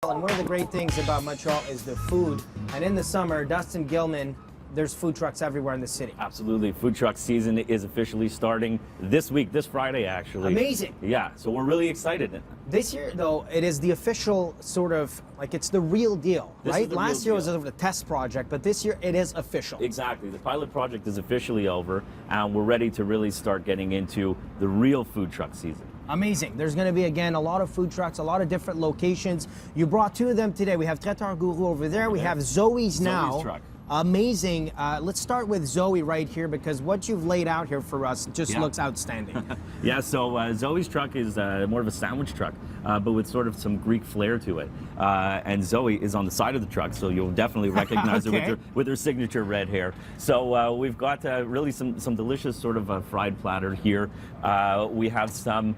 And one of the great things about Montreal is the food. And in the summer, Dustin Gilman, there's food trucks everywhere in the city. Absolutely. Food truck season is officially starting this week, this Friday, actually. Amazing. Yeah, so we're really excited. This year, though, it is the official sort of, like, it's the real deal, right? Last year was sort of a test project, but this year it is official. Exactly. The pilot project is officially over, and we're ready to really start getting into the real food truck season. Amazing. There's going to be, again, a lot of food trucks, a lot of different locations. You brought two of them today. We have Traiteur Guru over there. We have Zoe's now. Zoe's truck. Amazing. Let's start with Zoe right here, because what you've laid out here for us just looks outstanding. Yeah, so Zoe's truck is more of a sandwich truck, but with sort of some Greek flair to it. And Zoe is on the side of the truck, so you'll definitely recognize her with her signature red hair. So we've got really some delicious sort of fried platter here. We have some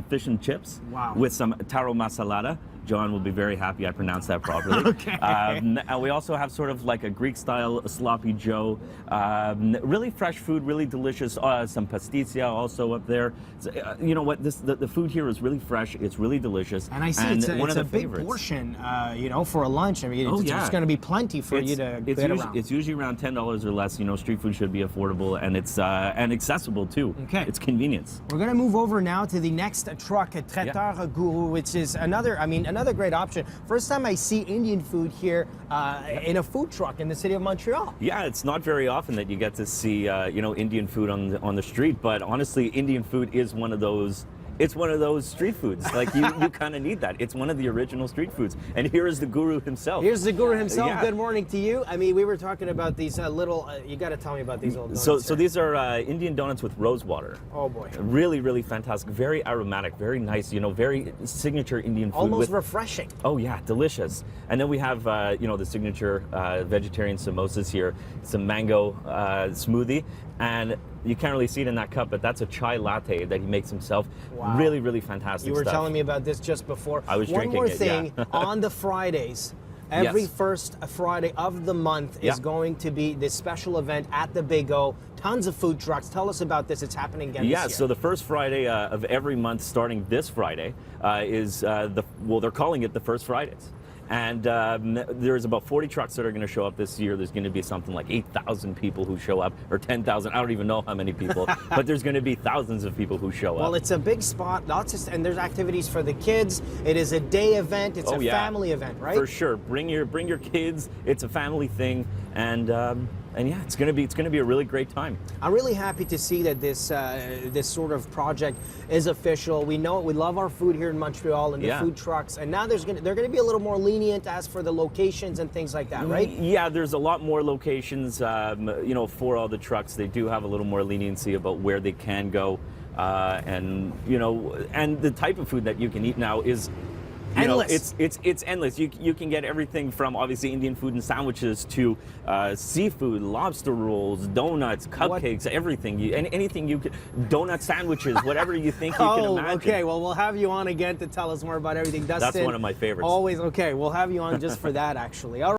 fish and chips with some taro masalada. John will be very happy I pronounced that properly. And we also have sort of like a Greek-style sloppy joe. Really fresh food, really delicious. Some pastizia also up there. So, you know what? The food here is really fresh. It's really delicious. And I see it's a big portion, you know, for a lunch. I mean, it's going to be plenty for you to get around. It's usually around $10 or less. You know, street food should be affordable, and it's and accessible too. It's convenience. We're going to move over now to the next truck, Traiteur Guru, which is another great option. First time I see Indian food here in a food truck in the city of Montreal. Yeah, it's not very often that you get to see you know, Indian food on the street, but honestly, Indian food is one of those. It's one of those street foods. Like, you kind of need that. It's one of the original street foods. And here is the guru himself. Here's the guru himself. Yeah. Good morning to you. I mean, we were talking about these little, you got to tell me about these old donuts. So these are Indian donuts with rose water. Oh, boy. Really, really fantastic. Very aromatic, very nice, you know, very signature Indian food. Almost refreshing. Oh, yeah, delicious. And then we have, you know, the signature vegetarian samosas here. It's a mango smoothie. And you can't really see it in that cup, but that's a chai latte that he makes himself. Wow. Really, really fantastic You were telling me about this just before. I was drinking it, One more thing, on the Fridays, every first Friday of the month is going to be this special event at the Big O. Tons of food trucks. Tell us about this. It's happening again this year. So the first Friday of every month, starting this Friday, is they're calling it the First Fridays. And there's about 40 trucks that are going to show up this year. There's going to be something like 8,000 people who show up, or 10,000. I don't even know how many people, but there's going to be thousands of people who show up. Well, it's a big spot. And there's activities for the kids. It is a day event. It's a family event, right? For sure. Bring your kids. It's a family thing, and yeah, it's gonna be a really great time. I'm really happy to see that this sort of project is official. We know it. We love our food here in Montreal and the food trucks. And now they're gonna be a little more lenient as for the locations and things like that, right? Yeah, there's a lot more locations. You know, for all the trucks, they do have a little more leniency about where they can go, and you know, and the type of food that you can eat now is. Endless. It's endless. You can get everything from obviously Indian food and sandwiches to seafood, lobster rolls, donuts, cupcakes, everything. Anything you could, donut sandwiches, whatever you think you can imagine. Okay. Well, we'll have you on again to tell us more about everything. Dustin, that's one of my favorites. Always. Okay. We'll have you on just for that, actually. All right.